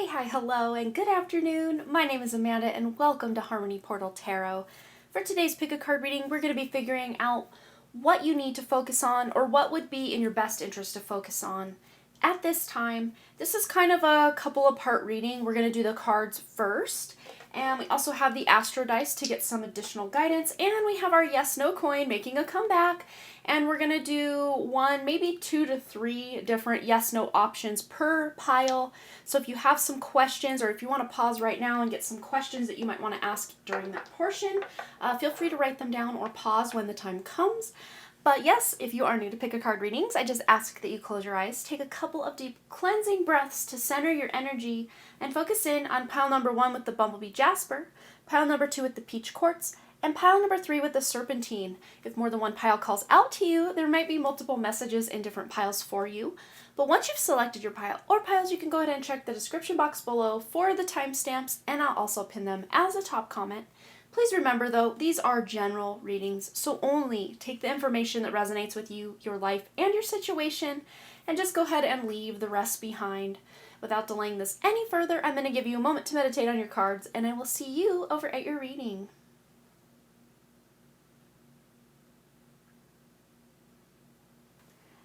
Hi, hello, and good afternoon. My name is Amanda, and welcome to Harmony Portal Tarot. For today's pick a card reading, we're going to be figuring out what you need to focus on, or what would be in your best interest to focus on at this time. This is kind of a couple of part reading. We're going to do the cards first, and we also have the Astro Dice to get some additional guidance, and we have our Yes No coin making a comeback. And we're going to do one, maybe 2 to 3 different yes no options per pile. So if you have some questions, or if you want to pause right now and get some questions that you might want to ask during that portion, feel free to write them down or pause when the time comes. But yes, if you are new to pick a card readings, I just ask that you close your eyes, take a couple of deep cleansing breaths to center your energy, and focus in on pile number 1 with the Bumblebee Jasper, pile number 2 with the Peach Quartz, and pile number 3 with the Serpentine. If more than one pile calls out to you, there might be multiple messages in different piles for you. But once you've selected your pile or piles, you can go ahead and check the description box below for the timestamps, and I'll also pin them as a top comment. Please remember though, these are general readings, so only take the information that resonates with you, your life, and your situation, and just go ahead and leave the rest behind. Without delaying this any further, I'm going to give you a moment to meditate on your cards, and I will see you over at your reading.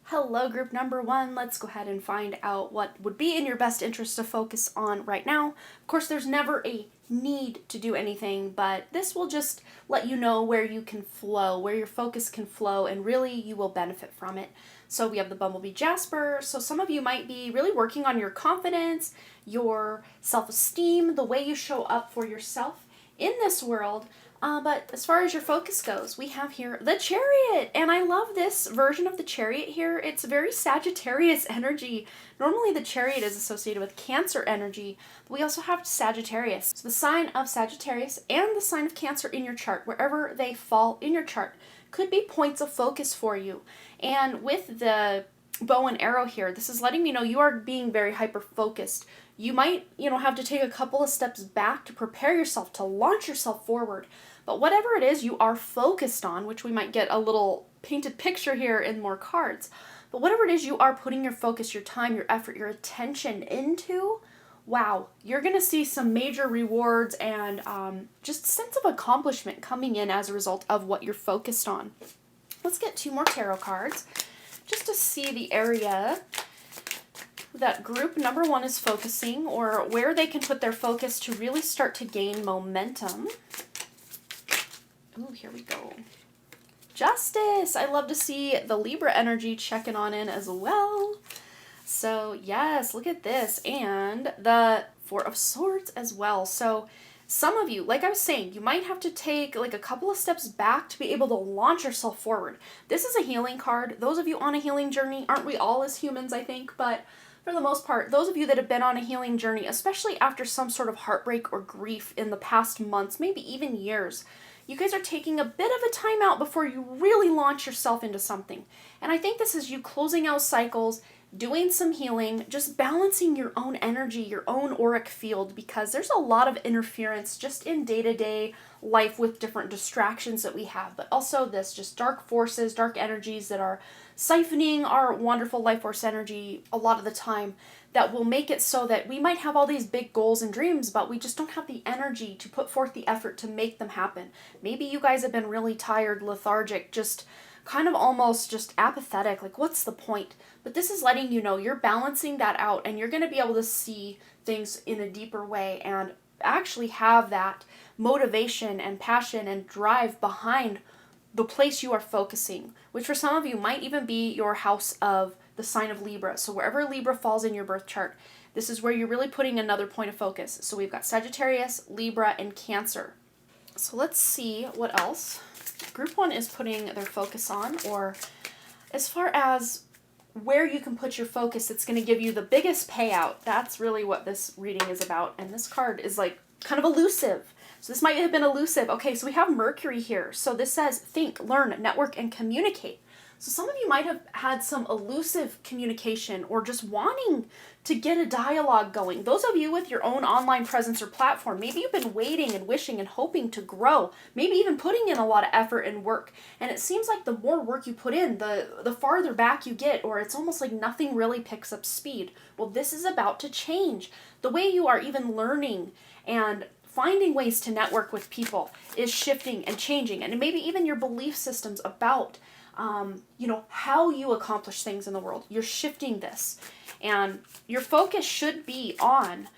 Hello, group number 1. Let's go ahead and find out what would be in your best interest to focus on right now. Of course, there's never a need to do anything, but this will just let you know where you can flow, where your focus can flow, and really you will benefit from it. So we have the Bumblebee Jasper. So some of you might be really working on your confidence, your self-esteem, the way you show up for yourself in this world. But as far as your focus goes, we have here the Chariot, and I love this version of the Chariot here. It's very Sagittarius energy. Normally the Chariot is associated with Cancer energy, but we also have Sagittarius. So the sign of Sagittarius and the sign of Cancer in your chart, wherever they fall in your chart, could be points of focus for you. And with the bow and arrow here, this is letting me know you are being very hyper-focused. You might, have to take a couple of steps back to prepare yourself, to launch yourself forward. But whatever it is you are focused on, which we might get a little painted picture here in more cards, but whatever it is you are putting your focus, your time, your effort, your attention into, wow, you're going to see some major rewards and just sense of accomplishment coming in as a result of what you're focused on. Let's get 2 more tarot cards just to see the area that group number 1 is focusing, or where they can put their focus to really start to gain momentum. Ooh, here we go. Justice! I love to see the Libra energy checking on in as well. So yes, look at this. And the Four of Swords as well. So some of you, like I was saying, you might have to take like a couple of steps back to be able to launch yourself forward. This is a healing card. Those of you on a healing journey, aren't we all as humans, I think? But for the most part, those of you that have been on a healing journey, especially after some sort of heartbreak or grief in the past months, maybe even years, you guys are taking a bit of a time out before you really launch yourself into something. And I think this is you closing out cycles, doing some healing, just balancing your own energy, your own auric field, because there's a lot of interference just in day-to-day life with different distractions that we have, but also this just dark forces, dark energies that are siphoning our wonderful life force energy a lot of the time, that will make it so that we might have all these big goals and dreams, but we just don't have the energy to put forth the effort to make them happen. Maybe you guys have been really tired, lethargic, just kind of almost just apathetic, like what's the point? But this is letting you know you're balancing that out, and you're going to be able to see things in a deeper way and actually have that motivation and passion and drive behind the place you are focusing, which for some of you might even be your house of the sign of Libra. So wherever Libra falls in your birth chart, this is where you're really putting another point of focus. So we've got Sagittarius, Libra, and Cancer. So let's see what else group 1 is putting their focus on, or as far as where you can put your focus, it's going to give you the biggest payout. That's really what this reading is about. And this card is like kind of elusive. So this might have been elusive. Okay, so we have Mercury here. So this says think, learn, network, and communicate. So some of you might have had some elusive communication, or just wanting to get a dialogue going. Those of you with your own online presence or platform, maybe you've been waiting and wishing and hoping to grow, maybe even putting in a lot of effort and work. And it seems like the more work you put in, the farther back you get, or it's almost like nothing really picks up speed. Well, this is about to change. The way you are even learning and finding ways to network with people is shifting and changing. And maybe even your belief systems about how you accomplish things in the world. You're shifting this. And your focus should be on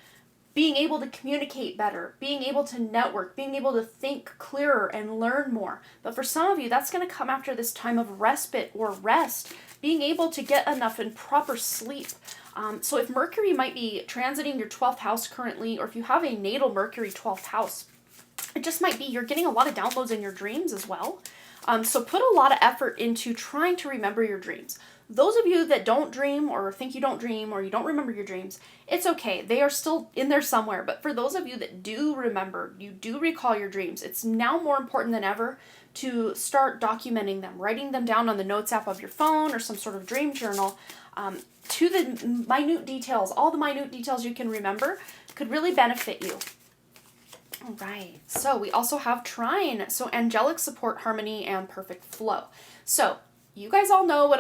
being able to communicate better, being able to network, being able to think clearer and learn more. But for some of you, that's going to come after this time of respite or rest, being able to get enough and proper sleep. So if Mercury might be transiting your 12th house currently, or if you have a natal Mercury 12th house, it just might be you're getting a lot of downloads in your dreams as well. So put a lot of effort into trying to remember your dreams. Those of you that don't dream or think you don't dream or you don't remember your dreams, it's okay. They are still in there somewhere. But for those of you that do remember, you do recall your dreams, it's now more important than ever to start documenting them, writing them down on the notes app of your phone or some sort of dream journal, to the minute details. All the minute details you can remember could really benefit you. All right, so we also have trine, so angelic support, harmony, and perfect flow. So you guys all know what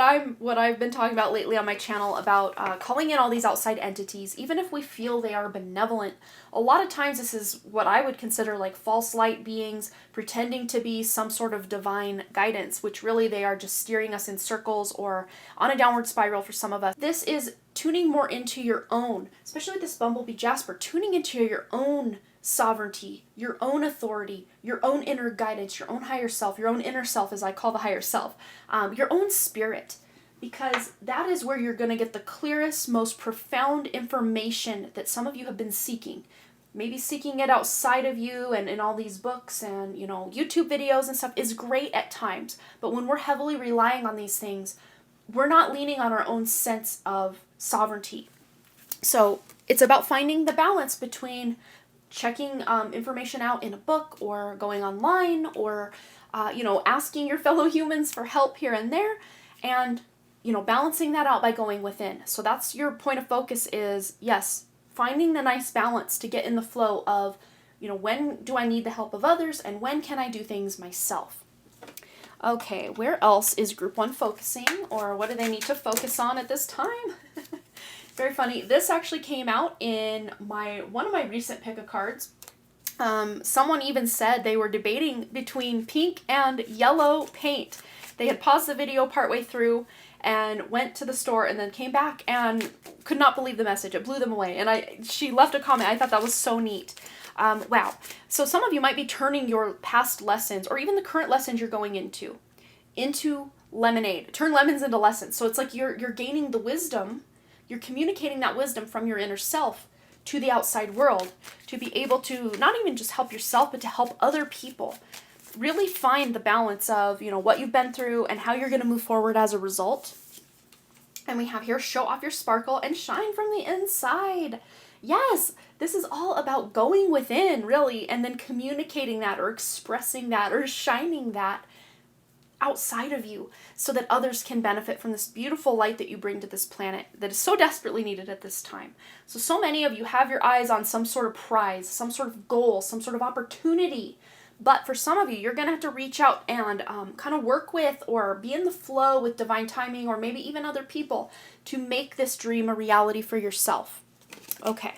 I've been talking about lately on my channel about calling in all these outside entities, even if we feel they are benevolent. A lot of times this is what I would consider like false light beings pretending to be some sort of divine guidance, which really they are just steering us in circles or on a downward spiral for some of us. This is tuning more into your own, especially with this Bumblebee Jasper, tuning into your own sovereignty, your own authority, your own inner guidance, your own higher self, your own inner self, as I call the higher self, your own spirit, because that is where you're going to get the clearest, most profound information that some of you have been seeking. Maybe seeking it outside of you and in all these books and, YouTube videos and stuff is great at times. But when we're heavily relying on these things, we're not leaning on our own sense of sovereignty. So it's about finding the balance between checking information out in a book or going online or, asking your fellow humans for help here and there and, balancing that out by going within. So that's your point of focus is, yes, finding the nice balance to get in the flow of, when do I need the help of others and when can I do things myself? Okay, where else is group 1 focusing, or what do they need to focus on at this time? Very funny. This actually came out in one of my recent pick a cards. Someone even said they were debating between pink and yellow paint. They had paused the video partway through and went to the store and then came back and could not believe the message. It blew them away. And she left a comment. I thought that was so neat. Wow. So some of you might be turning your past lessons or even the current lessons you're going into lemonade. Turn lemons into lessons. So it's like you're gaining the wisdom. You're communicating that wisdom from your inner self to the outside world to be able to not even just help yourself, but to help other people really find the balance of, what you've been through and how you're going to move forward as a result. And we have here, show off your sparkle and shine from the inside. Yes, this is all about going within, really, and then communicating that or expressing that or shining that outside of you so that others can benefit from this beautiful light that you bring to this planet that is so desperately needed at this time. So many of you have your eyes on some sort of prize, some sort of goal, some sort of opportunity. But for some of you, you're going to have to reach out and kind of work with or be in the flow with divine timing or maybe even other people to make this dream a reality for yourself. Okay,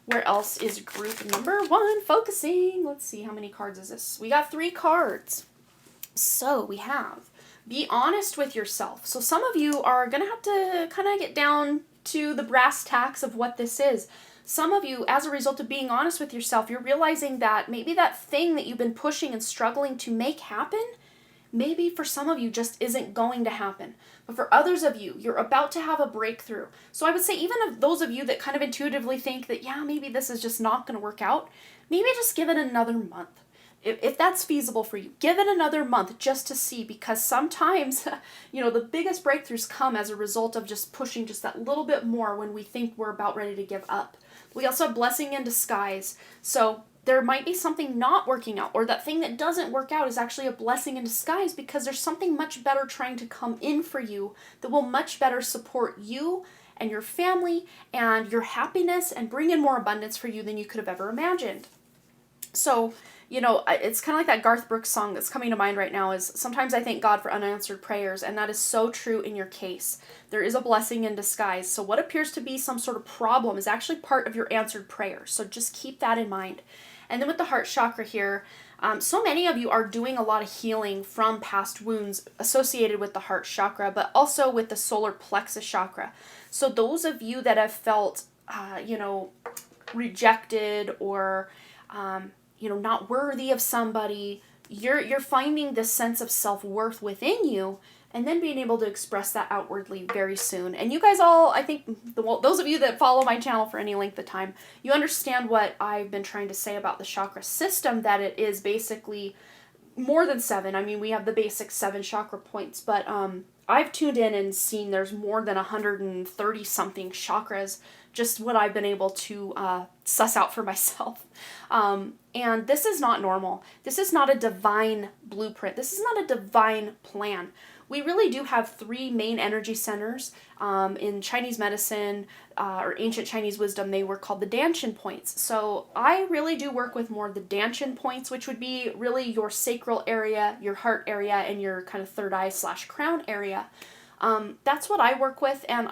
where else is group number 1 focusing? Let's see, how many cards is this? We got 3 cards. So we have, be honest with yourself. So some of you are going to have to kind of get down to the brass tacks of what this is. Some of you, as a result of being honest with yourself, you're realizing that maybe that thing that you've been pushing and struggling to make happen, maybe for some of you just isn't going to happen. But for others of you, you're about to have a breakthrough. So I would say even of those of you that kind of intuitively think that, yeah, maybe this is just not going to work out, maybe just give it another month. If that's feasible for you, give it another month just to see, because sometimes, the biggest breakthroughs come as a result of just pushing just that little bit more when we think we're about ready to give up. We also have blessing in disguise. So there might be something not working out, or that thing that doesn't work out is actually a blessing in disguise because there's something much better trying to come in for you that will much better support you and your family and your happiness and bring in more abundance for you than you could have ever imagined. So, it's kind of like that Garth Brooks song that's coming to mind right now is sometimes I thank God for unanswered prayers, and that is so true in your case. There is a blessing in disguise. So what appears to be some sort of problem is actually part of your answered prayer. So just keep that in mind. And then with the heart chakra here, so many of you are doing a lot of healing from past wounds associated with the heart chakra, but also with the solar plexus chakra. So those of you that have felt, rejected or not worthy of somebody, you're finding this sense of self-worth within you and then being able to express that outwardly very soon. And you guys all, I think, those of you that follow my channel for any length of time, you understand what I've been trying to say about the chakra system, that it is basically more than 7. I mean, we have the basic 7 chakra points, but I've tuned in and seen there's more than 130 something chakras, just what I've been able to suss out for myself. And this is not normal. This is not a divine blueprint. This is not a divine plan. We really do have 3 main energy centers. In Chinese medicine or ancient Chinese wisdom, they were called the Danshin points. So I really do work with more of the Danshin points, which would be really your sacral area, your heart area, and your kind of third eye / crown area. That's what I work with, and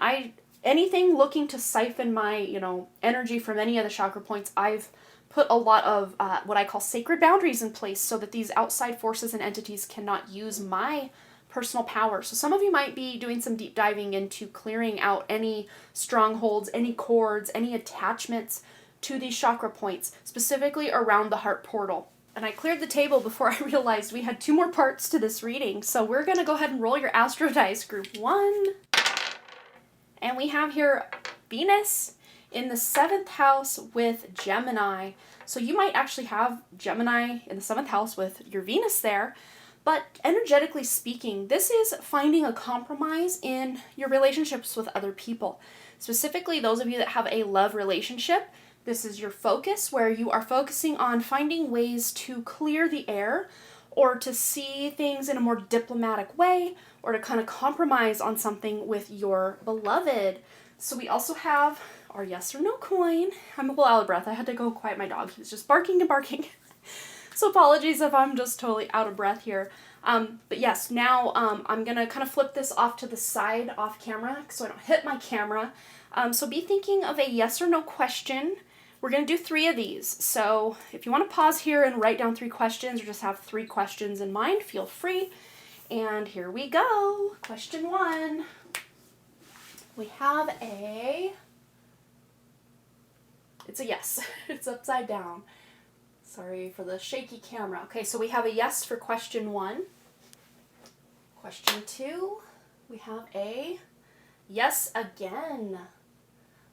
anything looking to siphon my, energy from any of the chakra points, I've put a lot of what I call sacred boundaries in place so that these outside forces and entities cannot use my personal power. So some of you might be doing some deep diving into clearing out any strongholds, any cords, any attachments to these chakra points, specifically around the heart portal. And I cleared the table before I realized we had 2 more parts to this reading. So we're going to go ahead and roll your Astro Dice, group 1. And we have here Venus in the 7th house with Gemini. So you might actually have Gemini in the 7th house with your Venus there. But energetically speaking, this is finding a compromise in your relationships with other people. Specifically, those of you that have a love relationship, this is your focus, where you are focusing on finding ways to clear the air or to see things in a more diplomatic way or to kind of compromise on something with your beloved. So we also have our yes or no coin. I'm a little out of breath. I had to go quiet my dog. He was just barking and barking. So apologies if I'm just totally out of breath here. But yes, now I'm going to kind of flip this off to the side off camera so I don't hit my camera. So be thinking of a yes or no question. We're going to do 3 of these. So if you want to pause here and write down 3 questions or just have 3 questions in mind, feel free. And here we go. Question 1. We have it's a yes. It's upside down. Sorry for the shaky camera. Okay, so we have a yes for question 1. Question 2, we have a yes again.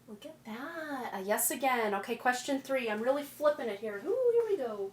Look at that. A yes again. Okay, question 3. I'm really flipping it here. Ooh, here we go.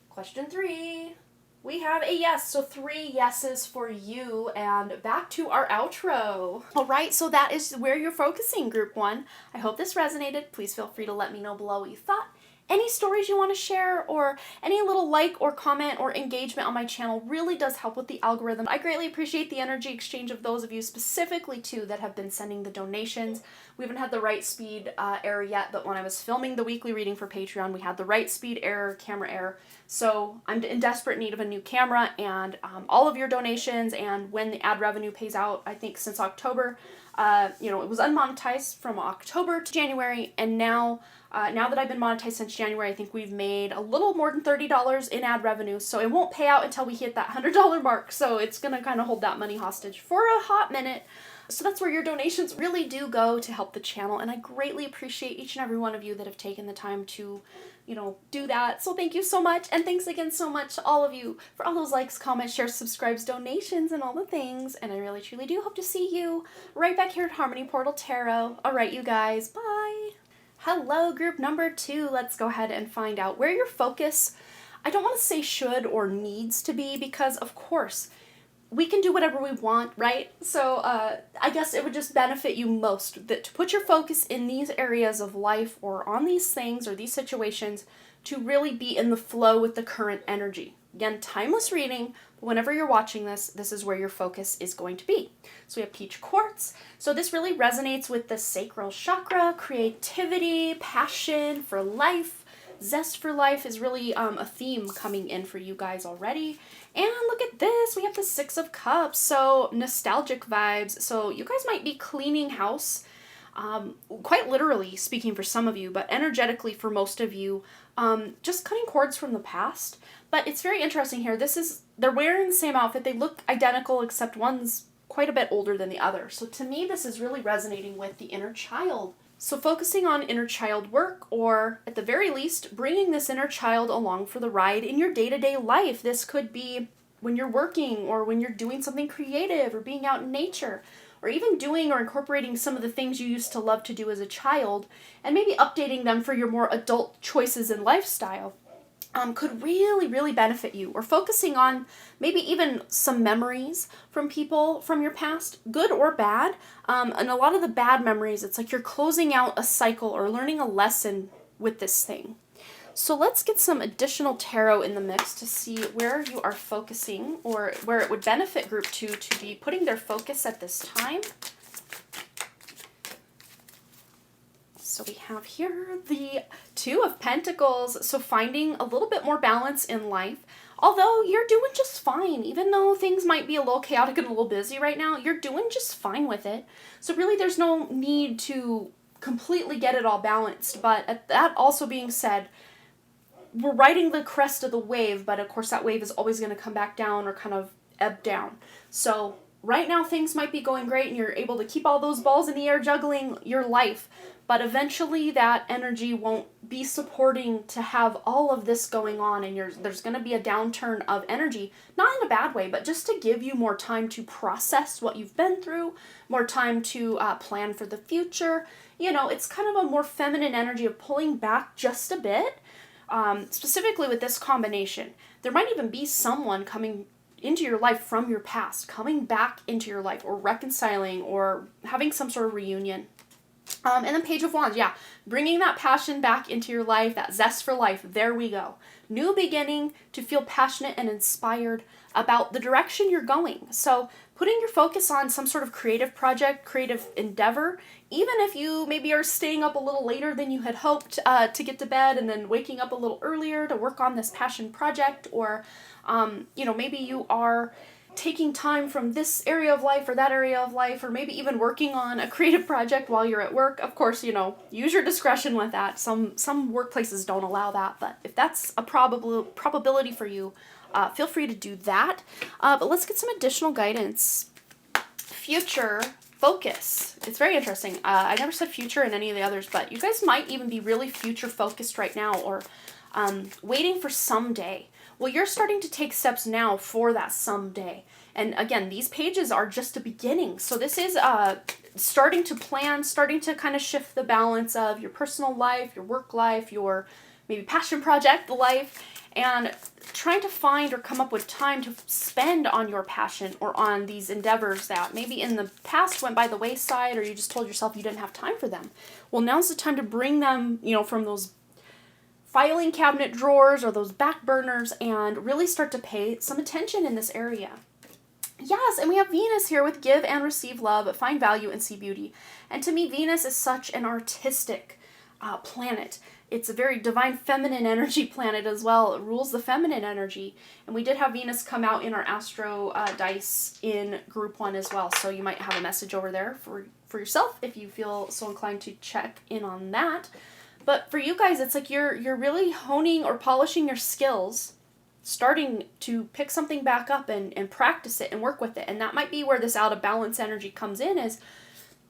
Question 3. We have a yes. So 3 yeses for you. And back to our outro. All right, so that is where you're focusing, group 1. I hope this resonated. Please feel free to let me know below what you thought. Any stories you want to share or any little like or comment or engagement on my channel really does help with the algorithm. I greatly appreciate the energy exchange of those of you specifically too that have been sending the donations. We haven't had the right speed error yet, but when I was filming the weekly reading for Patreon, we had the right speed error, camera error. So I'm in desperate need of a new camera, and all of your donations and when the ad revenue pays out, I think since October, it was unmonetized from October to January, and now that I've been monetized since January, I think we've made a little more than $30 in ad revenue, so it won't pay out until we hit that $100 mark, so it's going to kind of hold that money hostage for a hot minute. So that's where your donations really do go to help the channel, and I greatly appreciate each and every one of you that have taken the time to, do that. So thank you so much, and thanks again so much to all of you for all those likes, comments, shares, subscribes, donations, and all the things, and I really truly do hope to see you right back here at Harmony Portal Tarot. Alright, you guys, bye! Hello, group number 2. Let's go ahead and find out where your focus, I don't want to say should or needs to be, because of course, we can do whatever we want, right? So I guess it would just benefit you most that to put your focus in these areas of life or on these things or these situations to really be in the flow with the current energy. Again, timeless reading. Whenever you're watching this, this is where your focus is going to be. So we have peach quartz. So this really resonates with the sacral chakra, creativity, passion for life. Zest for life is really a theme coming in for you guys already. And look at this, we have the Six of Cups, so nostalgic vibes. So you guys might be cleaning house, quite literally speaking for some of you, but energetically for most of you, just cutting cords from the past. But it's very interesting here. They're wearing the same outfit. They look identical, except one's quite a bit older than the other. So to me, this is really resonating with the inner child. So focusing on inner child work, or at the very least, bringing this inner child along for the ride in your day-to-day life. This could be when you're working, or when you're doing something creative, or being out in nature, or even doing or incorporating some of the things you used to love to do as a child, and maybe updating them for your more adult choices in lifestyle. Could really, really benefit you. Or focusing on maybe even some memories from people from your past, good or bad. And a lot of the bad memories, it's like you're closing out a cycle or learning a lesson with this thing. So let's get some additional tarot in the mix to see where you are focusing, or where it would benefit group 2 to be putting their focus at this time. So we have here the Two of Pentacles, so finding a little bit more balance in life. Although you're doing just fine, even though things might be a little chaotic and a little busy right now, you're doing just fine with it. So really there's no need to completely get it all balanced. But that also being said, we're riding the crest of the wave, but of course that wave is always going to come back down or kind of ebb down. So right now things might be going great and you're able to keep all those balls in the air juggling your life. But eventually that energy won't be supporting to have all of this going on, and there's going to be a downturn of energy, not in a bad way, but just to give you more time to process what you've been through, more time to plan for the future. You know, it's kind of a more feminine energy of pulling back just a bit, specifically with this combination. There might even be someone coming into your life from your past, coming back into your life, or reconciling, or having some sort of reunion. And then Page of Wands, yeah, bringing that passion back into your life, that zest for life, there we go. New beginning, to feel passionate and inspired about the direction you're going. So putting your focus on some sort of creative project, creative endeavor, even if you maybe are staying up a little later than you had hoped to get to bed, and then waking up a little earlier to work on this passion project, or, maybe you are taking time from this area of life or that area of life, or maybe even working on a creative project while you're at work. Of course, use your discretion with that. Some workplaces don't allow that, but if that's a probability for you, feel free to do that. But let's get some additional guidance. Future focus. It's very interesting. I never said future in any of the others, but you guys might even be really future focused right now, or waiting for someday. Well, you're starting to take steps now for that someday. And again, these pages are just a beginning. So this is starting to plan, starting to kind of shift the balance of your personal life, your work life, your maybe passion project life, and trying to find or come up with time to spend on your passion or on these endeavors that maybe in the past went by the wayside, or you just told yourself you didn't have time for them. Well, now's the time to bring them, from those filing cabinet drawers or those back burners, and really start to pay some attention in this area. Yes, and we have Venus here with give and receive love, find value, and see beauty. And to me, Venus is such an artistic planet. It's a very divine feminine energy planet as well. It rules the feminine energy. And we did have Venus come out in our Astro dice in group 1 as well. So you might have a message over there for yourself if you feel so inclined to check in on that. But for you guys, it's like you're really honing or polishing your skills, starting to pick something back up and practice it and work with it. And that might be where this out of balance energy comes in, is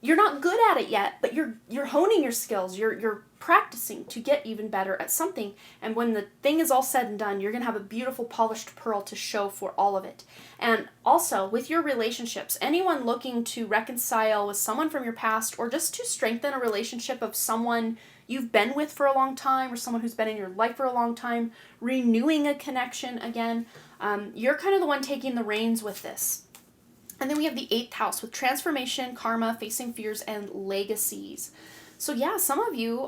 you're not good at it yet, but you're honing your skills. You're practicing to get even better at something. And when the thing is all said and done, you're going to have a beautiful polished pearl to show for all of it. And also with your relationships, anyone looking to reconcile with someone from your past, or just to strengthen a relationship of someone you've been with for a long time, or someone who's been in your life for a long time, renewing a connection again, you're kind of the one taking the reins with this. And then we have the 8th house with transformation, karma, facing fears, and legacies. So yeah, some of you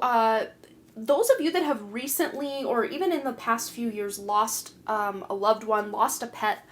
those of you that have recently, or even in the past few years, lost a loved one, lost a pet,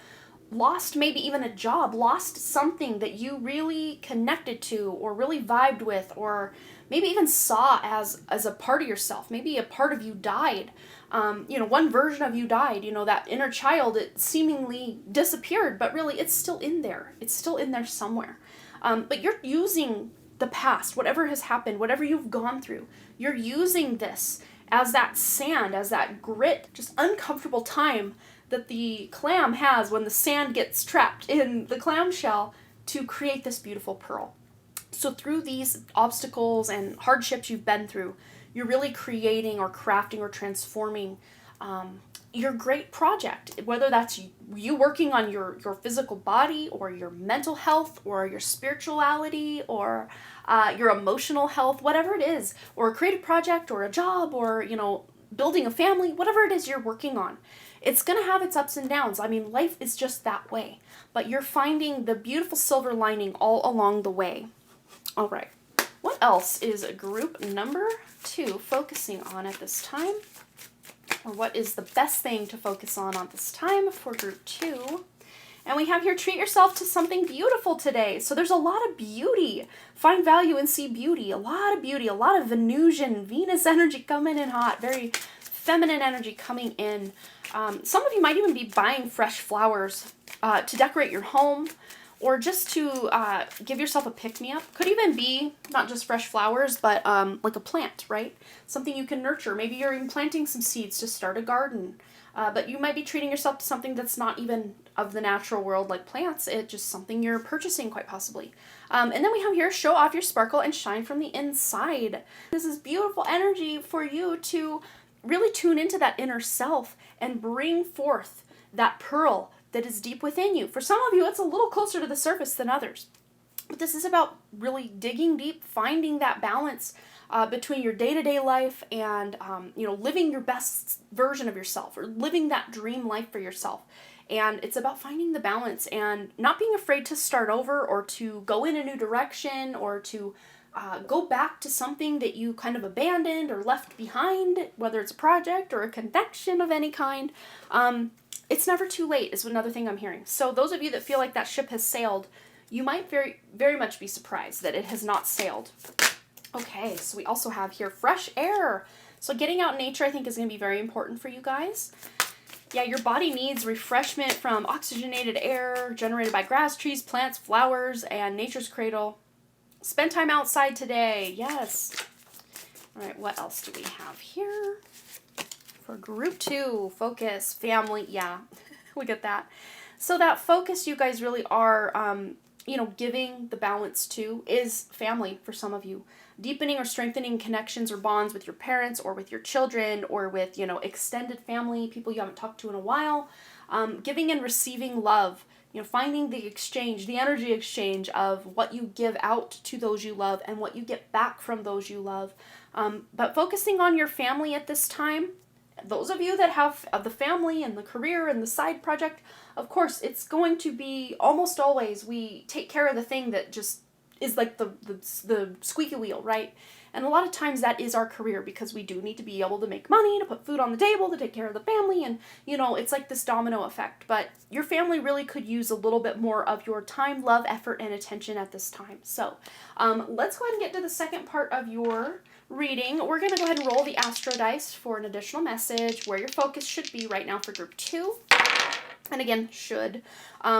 lost maybe even a job, lost something that you really connected to or really vibed with, or maybe even saw as a part of yourself. Maybe a part of you died. One version of you died. That inner child, it seemingly disappeared, but really it's still in there. It's still in there somewhere. But you're using the past, whatever has happened, whatever you've gone through, you're using this as that sand, as that grit, just uncomfortable time that the clam has when the sand gets trapped in the clamshell to create this beautiful pearl. So through these obstacles and hardships you've been through, you're really creating or crafting or transforming your great project, whether that's you working on your physical body or your mental health or your spirituality or your emotional health, whatever it is, or a creative project or a job or, building a family, whatever it is you're working on. It's going to have its ups and downs. I mean, life is just that way, but you're finding the beautiful silver lining all along the way. All right. What else is group number 2 focusing on at this time? Or what is the best thing to focus on this time for group 2? And we have here, treat yourself to something beautiful today. So there's a lot of beauty. Find value and see beauty. A lot of beauty, a lot of Venusian, Venus energy coming in hot, very feminine energy coming in. Some of you might even be buying fresh flowers to decorate your home, or just to give yourself a pick-me-up. Could even be not just fresh flowers, but like a plant, right? Something you can nurture. Maybe you're even planting some seeds to start a garden. But you might be treating yourself to something that's not even of the natural world like plants. It's just something you're purchasing, quite possibly. And then we have here, show off your sparkle and shine from the inside. This is beautiful energy for you to really tune into that inner self and bring forth that pearl that is deep within you. For some of you, it's a little closer to the surface than others. But this is about really digging deep, finding that balance between your day-to-day life and, living your best version of yourself, or living that dream life for yourself. And it's about finding the balance and not being afraid to start over or to go in a new direction or to go back to something that you kind of abandoned or left behind, whether it's a project or a connection of any kind. It's never too late is another thing I'm hearing. So those of you that feel like that ship has sailed, you might very, very much be surprised that it has not sailed. Okay, so we also have here fresh air. So getting out in nature, I think, is going to be very important for you guys. Yeah, your body needs refreshment from oxygenated air generated by grass, trees, plants, flowers, and nature's cradle. Spend time outside today. Yes. All right, what else do we have here? For group 2, focus, family. Yeah, look at that. So that focus you guys really are, giving the balance to is family for some of you. Deepening or strengthening connections or bonds with your parents or with your children or with, extended family, people you haven't talked to in a while. Giving and receiving love. Finding the exchange, the energy exchange of what you give out to those you love and what you get back from those you love. But focusing on your family at this time. Those of you that have the family and the career and the side project, of course, it's going to be almost always we take care of the thing that just is like the squeaky wheel, right? And a lot of times that is our career because we do need to be able to make money, to put food on the table, to take care of the family, and, it's like this domino effect. But your family really could use a little bit more of your time, love, effort, and attention at this time. So let's go ahead and get to the second part of your reading. We're going to go ahead and roll the Astro Dice for an additional message where your focus should be right now for group 2. And again, should.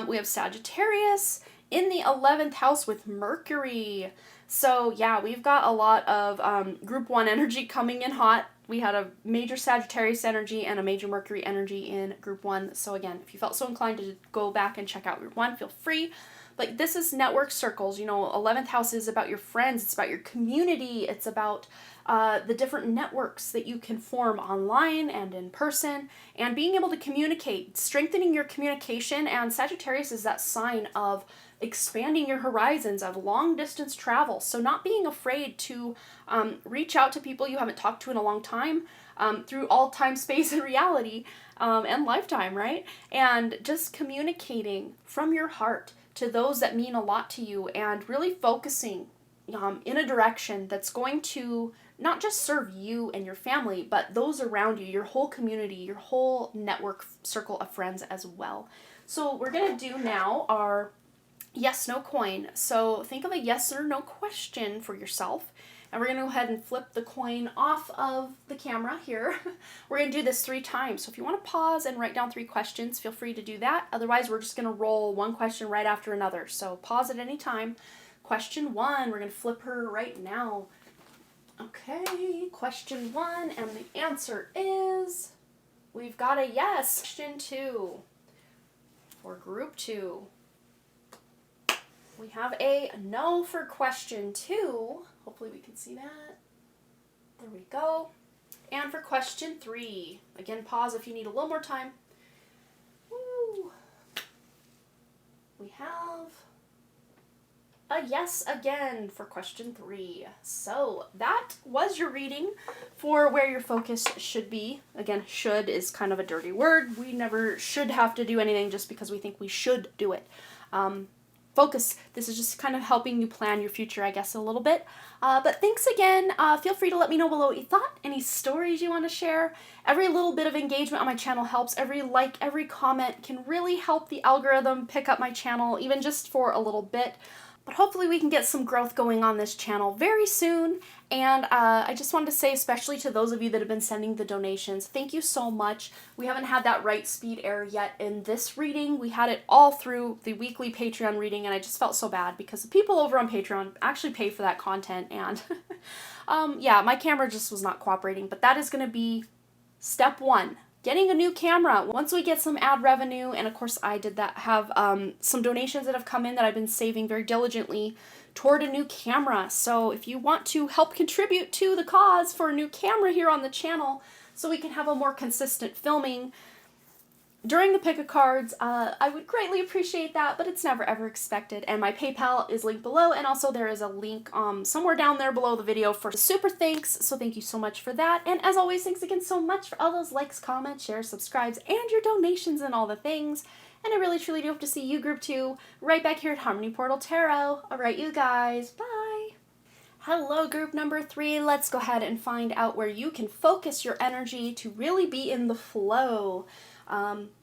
We have Sagittarius in the 11th house with Mercury. So yeah, we've got a lot of group 1 energy coming in hot. We had a major Sagittarius energy and a major Mercury energy in group 1. So again, if you felt so inclined to go back and check out group 1, feel free. But this is network circles. 11th house is about your friends. It's about your community. It's about the different networks that you can form online and in person, and being able to communicate, strengthening your communication. And Sagittarius is that sign of expanding your horizons, of long distance travel. So not being afraid to reach out to people you haven't talked to in a long time, through all time, space, and reality, and lifetime, right? And just communicating from your heart to those that mean a lot to you, and really focusing in a direction that's going to not just serve you and your family, but those around you, your whole community, your whole network circle of friends as well. So we're going to do now our yes, no coin. So think of a yes or no question for yourself. And we're going to go ahead and flip the coin off of the camera here. We're going to do this 3 times. So if you want to pause and write down 3 questions, feel free to do that. Otherwise, we're just going to roll one question right after another. So pause at any time. Question 1, we're going to flip her right now. Okay, question 1, and the answer is, we've got a yes. Question 2, for group 2. We have a no for question 2. Hopefully we can see that. There we go. And for question 3, again, pause if you need a little more time. Woo. We have a yes again for question 3. So that was your reading for where your focus should be. Again, should is kind of a dirty word. We never should have to do anything just because we think we should do it. Focus. This is just kind of helping you plan your future, I guess, a little bit. But thanks again. Feel free to let me know below what you thought, any stories you want to share. Every little bit of engagement on my channel helps. Every like, every comment can really help the algorithm pick up my channel, even just for a little bit. But hopefully we can get some growth going on this channel very soon. And I just wanted to say, especially to those of you that have been sending the donations, thank you so much. We haven't had that right speed error yet in this reading. We had it all through the weekly Patreon reading, and I just felt so bad because the people over on Patreon actually pay for that content. And yeah, my camera just was not cooperating. But that is going to be step 1. Getting a new camera. Once we get some ad revenue, and of course I did that, have some donations that have come in that I've been saving very diligently toward a new camera. So if you want to help contribute to the cause for a new camera here on the channel so we can have a more consistent filming during the pick of cards, I would greatly appreciate that, but it's never ever expected. And my PayPal is linked below, and also there is a link somewhere down there below the video for super thanks, so thank you so much for that. And as always, thanks again so much for all those likes, comments, shares, subscribes, and your donations and all the things. And I really truly do hope to see you, Group 2, right back here at Harmony Portal Tarot. Alright, you guys, bye! Hello, group number 3. Let's go ahead and find out where you can focus your energy to really be in the flow.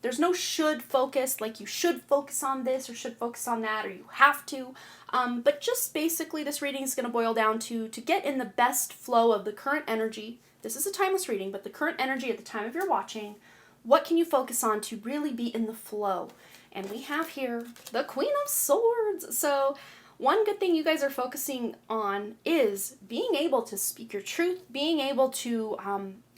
There's no should focus, like you should focus on this or should focus on that or you have to, but just basically this reading is going to boil down to get in the best flow of the current energy. This is a timeless reading, but the current energy at the time of your watching, what can you focus on to really be in the flow? And we have here the Queen of Swords. So one good thing you guys are focusing on is being able to speak your truth, being able to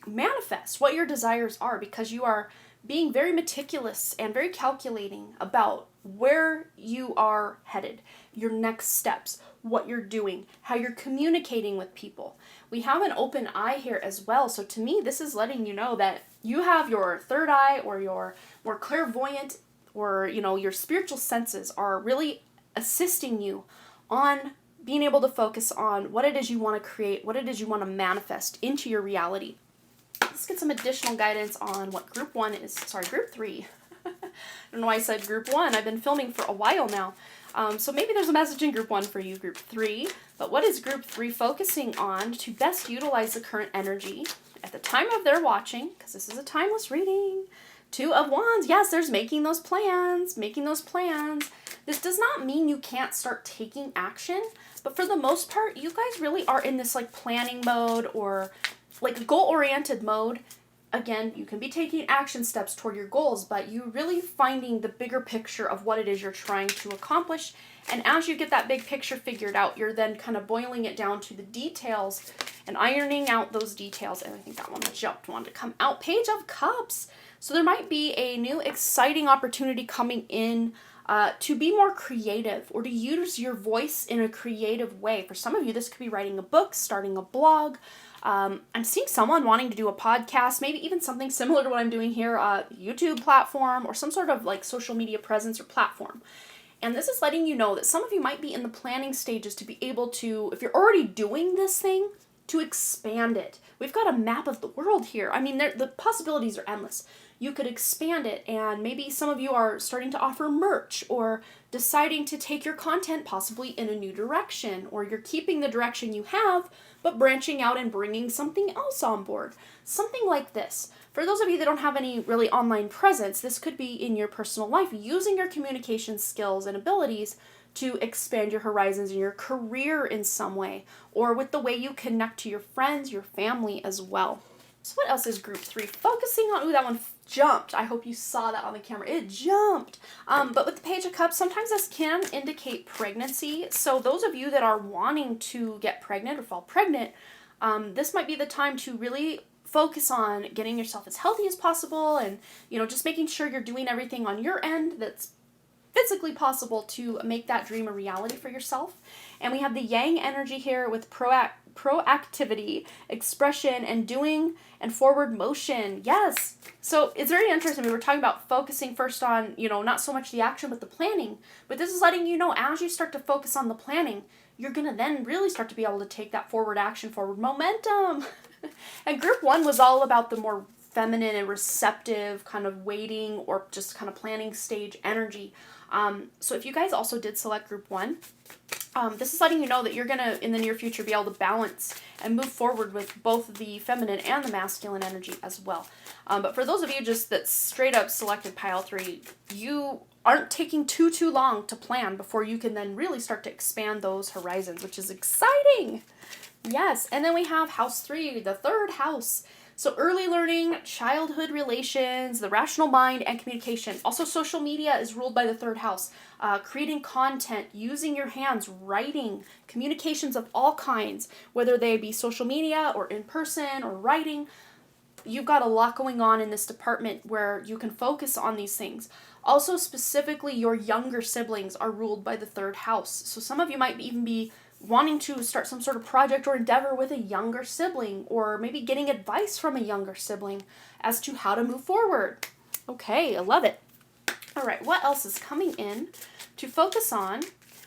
manifest what your desires are, because you are being very meticulous and very calculating about where you are headed, your next steps, what you're doing, how you're communicating with people. We have an open eye here as well. So to me, this is letting you know that you have your third eye or your more clairvoyant or, you know, your spiritual senses are really assisting you on being able to focus on what it is you want to create, what it is you want to manifest into your reality. Let's get some additional guidance on what group 3. I don't know why I said group 1. I've been filming for a while now. So maybe there's a message in group 1 for you, group 3. But what is group 3 focusing on to best utilize the current energy at the time of their watching? Because this is a timeless reading. 2 of Wands. Yes, there's making those plans. This does not mean you can't start taking action. But for the most part, you guys really are in this like planning mode or like goal-oriented mode. Again, you can be taking action steps toward your goals, but you really finding the bigger picture of what it is you're trying to accomplish. And as you get that big picture figured out, you're then kind of boiling it down to the details and ironing out those details. And I think that one wanted to come out. Page of Cups. So there might be a new exciting opportunity coming in to be more creative or to use your voice in a creative way. For some of you, this could be writing a book, starting a blog. I'm seeing someone wanting to do a podcast, maybe even something similar to what I'm doing here, YouTube platform or some sort of like social media presence or platform. And this is letting you know that some of you might be in the planning stages to be able to, if you're already doing this thing, to expand it. We've got a map of the world here. I mean, the possibilities are endless. You could expand it, and maybe some of you are starting to offer merch or deciding to take your content possibly in a new direction, or you're keeping the direction you have but branching out and bringing something else on board. Something like this. For those of you that don't have any really online presence, this could be in your personal life, using your communication skills and abilities to expand your horizons in your career in some way, or with the way you connect to your friends, your family as well. So what else is group 3? Focusing on, ooh, that one jumped. I hope you saw that on the camera. It jumped. But with the Page of Cups, sometimes this can indicate pregnancy. So those of you that are wanting to get pregnant or fall pregnant, this might be the time to really focus on getting yourself as healthy as possible, and just making sure you're doing everything on your end that's physically possible to make that dream a reality for yourself. And we have the Yang energy here with proactivity, expression, and doing, and forward motion. Yes. So it's very interesting. We were talking about focusing first on, not so much the action, but the planning. But this is letting you know, as you start to focus on the planning, you're going to then really start to be able to take that forward action, forward momentum. And group 1 was all about the more feminine and receptive kind of waiting or just kind of planning stage energy. So if you guys also did select group 1, this is letting you know that you're going to, in the near future, be able to balance and move forward with both the feminine and the masculine energy as well. But for those of you just that straight up selected pile 3, you aren't taking too long to plan before you can then really start to expand those horizons, which is exciting. Yes, and then we have house 3, the third house. So early learning, childhood relations, the rational mind, and communication. Also, social media is ruled by the third house. Creating content, using your hands, writing, communications of all kinds, whether they be social media or in person or writing. You've got a lot going on in this department where you can focus on these things. Also, specifically, your younger siblings are ruled by the third house. So some of you might even be wanting to start some sort of project or endeavor with a younger sibling, or maybe getting advice from a younger sibling as to how to move forward. Okay, I love it. All right, what else is coming in to focus on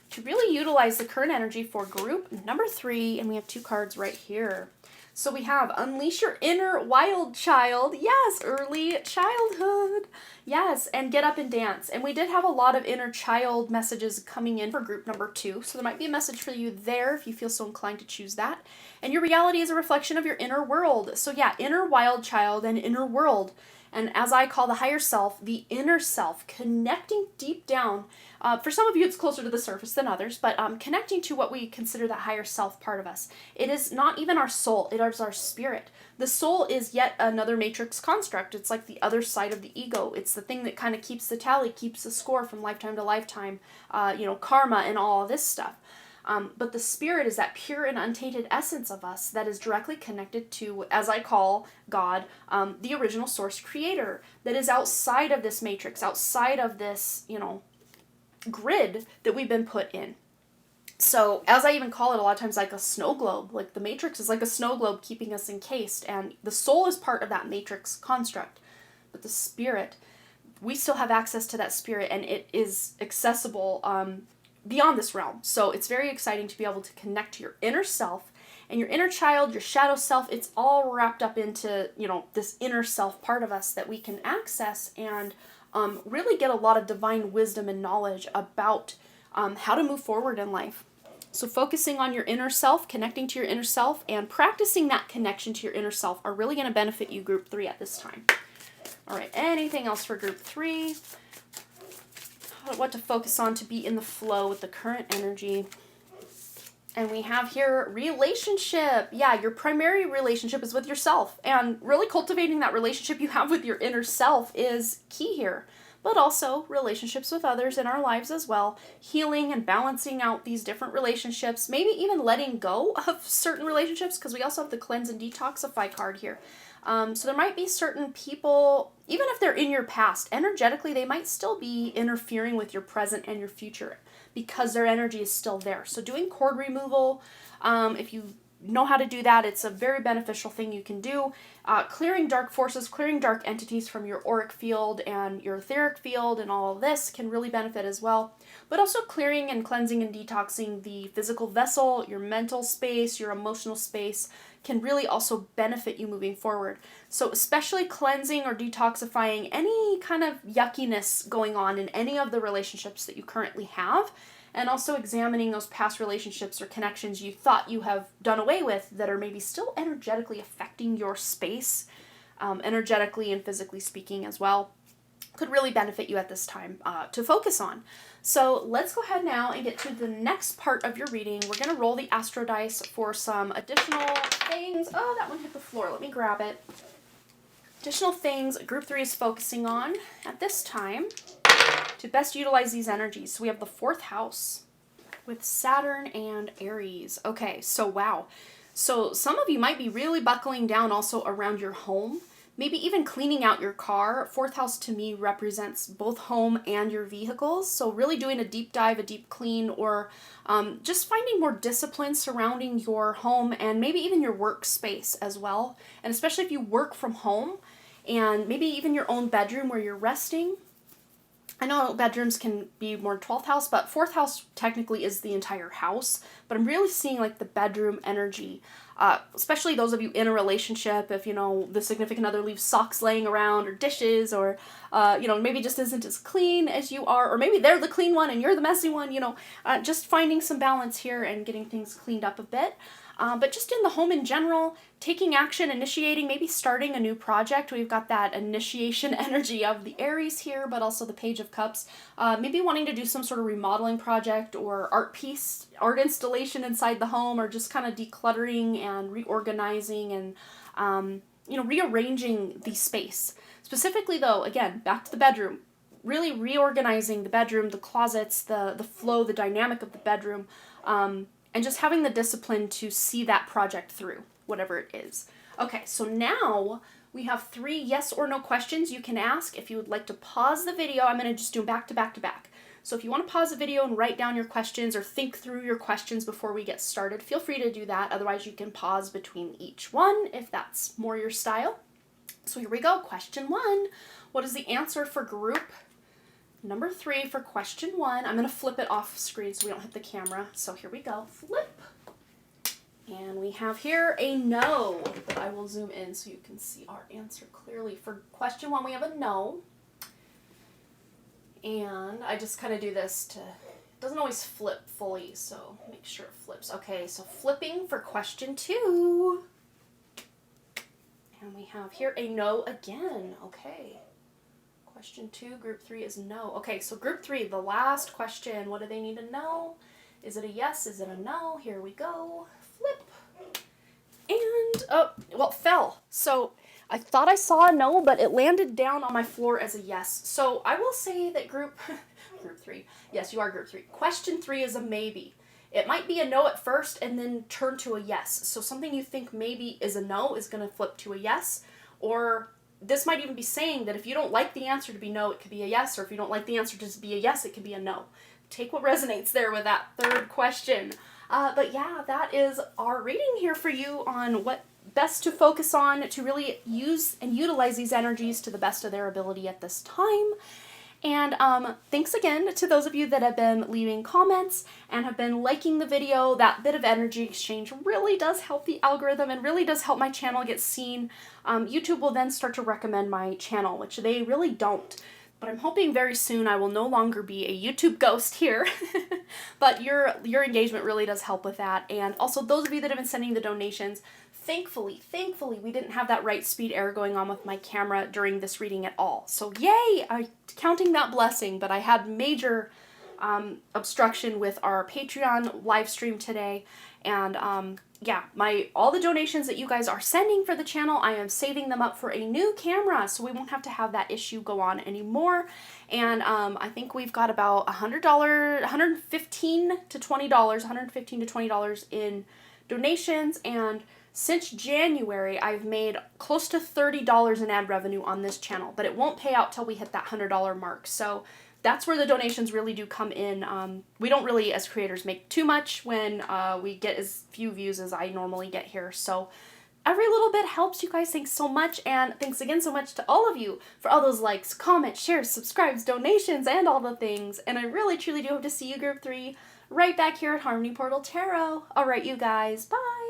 to really utilize the current energy for group number 3? And we have 2 cards right here. So we have Unleash Your Inner Wild Child. Yes, early childhood. Yes, and Get Up and Dance. And we did have a lot of inner child messages coming in for group number 2. So there might be a message for you there if you feel so inclined to choose that. And your reality is a reflection of your inner world. So yeah, inner wild child and inner world. And as I call the higher self, the inner self, connecting deep down. For some of you, it's closer to the surface than others, but connecting to what we consider that higher self part of us. It is not even our soul, it is our spirit. The soul is yet another matrix construct. It's like the other side of the ego. It's the thing that kind of keeps the tally, keeps the score from lifetime to lifetime, karma and all of this stuff. But the spirit is that pure and untainted essence of us that is directly connected to, as I call God, the original source creator, that is outside of this matrix, outside of this, grid that we've been put in. So, as I even call it a lot of times, like a snow globe, like the matrix is like a snow globe keeping us encased, and the soul is part of that matrix construct. But the spirit, we still have access to that spirit, and it is accessible beyond this realm. So it's very exciting to be able to connect to your inner self and your inner child, your shadow self. It's all wrapped up into, this inner self part of us that we can access and really get a lot of divine wisdom and knowledge about how to move forward in life. So focusing on your inner self, connecting to your inner self, and practicing that connection to your inner self are really going to benefit you, group 3, at this time. All right, anything else for group 3? What to focus on to be in the flow with the current energy. And we have here relationship. Yeah, your primary relationship is with yourself. And really cultivating that relationship you have with your inner self is key here. But also relationships with others in our lives as well. Healing and balancing out these different relationships. Maybe even letting go of certain relationships, because we also have the cleanse and detoxify card here. So there might be certain people, even if they're in your past, energetically they might still be interfering with your present and your future because their energy is still there. So doing cord removal, if you know how to do that, it's a very beneficial thing you can do. Clearing dark forces, clearing dark entities from your auric field and your etheric field and all of this can really benefit as well. But also clearing and cleansing and detoxing the physical vessel, your mental space, your emotional space can really also benefit you moving forward. So especially cleansing or detoxifying any kind of yuckiness going on in any of the relationships that you currently have, and also examining those past relationships or connections you thought you have done away with that are maybe still energetically affecting your space, energetically and physically speaking as well, could really benefit you at this time to focus on. So let's go ahead now and get to the next part of your reading. We're going to roll the astro dice for some additional things. Oh, that one hit the floor. Let me grab it. Additional things group 3 is focusing on at this time to best utilize these energies. So we have the 4th house with Saturn and Aries. Okay, so wow. So some of you might be really buckling down also around your home. Maybe even cleaning out your car. 4th house to me represents both home and your vehicles. So really doing a deep dive, a deep clean, or just finding more discipline surrounding your home and maybe even your workspace as well. And especially if you work from home and maybe even your own bedroom where you're resting. I know bedrooms can be more 12th house, but 4th house technically is the entire house. But I'm really seeing like the bedroom energy, especially those of you in a relationship. If, you know, the significant other leaves socks laying around or dishes, or, you know, maybe just isn't as clean as you are, or maybe they're the clean one and you're the messy one, you know, just finding some balance here and getting things cleaned up a bit. But just in the home in general, taking action, initiating, maybe starting a new project. We've got that initiation energy of the Aries here, but also the Page of Cups. Maybe wanting to do some sort of remodeling project or art piece, art installation inside the home, or just kind of decluttering and reorganizing and, you know, rearranging the space. Specifically though, again, back to the bedroom. Really reorganizing the bedroom, the closets, the flow, the dynamic of the bedroom, and just having the discipline to see that project through, whatever it is. Okay, so now we have 3 yes or no questions you can ask. If you would like to pause the video, I'm going to just do them back to back to back. So if you want to pause the video and write down your questions or think through your questions before we get started, feel free to do that. Otherwise, you can pause between each one if that's more your style. So here we go. Question 1. What is the answer for group number 3 for question 1? I'm going to flip it off screen so we don't hit the camera. So here we go. Flip. And we have here a no, but I will zoom in so you can see our answer clearly. For question 1, we have a no. And I just kind of do this to, it doesn't always flip fully, so make sure it flips. Okay, so flipping for question 2. And we have here a no again. Okay. Question 2, group 3 is no. Okay, so group 3, the last question. What do they need to know? Is it a yes? Is it a no? Here we go. Flip. And, oh, well, it fell. So I thought I saw a no, but it landed down on my floor as a yes. So I will say that group 3, yes, you are group 3. Question 3 is a maybe. It might be a no at first and then turn to a yes. So something you think maybe is a no is going to flip to a yes. Or this might even be saying that if you don't like the answer to be no, it could be a yes. Or if you don't like the answer to be a yes, it could be a no. Take what resonates there with that third question. But yeah, that is our reading here for you on what best to focus on to really use and utilize these energies to the best of their ability at this time. And thanks again to those of you that have been leaving comments and have been liking the video. That bit of energy exchange really does help the algorithm and really does help my channel get seen. YouTube will then start to recommend my channel, which they really don't. But I'm hoping very soon I will no longer be a YouTube ghost here. But your engagement really does help with that. And also those of you that have been sending the donations, thankfully, we didn't have that right speed error going on with my camera during this reading at all. So yay, I'm counting that blessing, but I had major obstruction with our Patreon live stream today. And yeah, all the donations that you guys are sending for the channel, I am saving them up for a new camera, so we won't have to have that issue go on anymore. And I think we've got about $100, $115 to $20 in donations. And since January, I've made close to $30 in ad revenue on this channel, but it won't pay out till we hit that $100 mark. So that's where the donations really do come in. We don't really, as creators, make too much when we get as few views as I normally get here. So every little bit helps, you guys. Thanks so much. And thanks again so much to all of you for all those likes, comments, shares, subscribes, donations, and all the things. And I really, truly do hope to see you, Group 3, right back here at Harmony Portal Tarot. All right, you guys. Bye.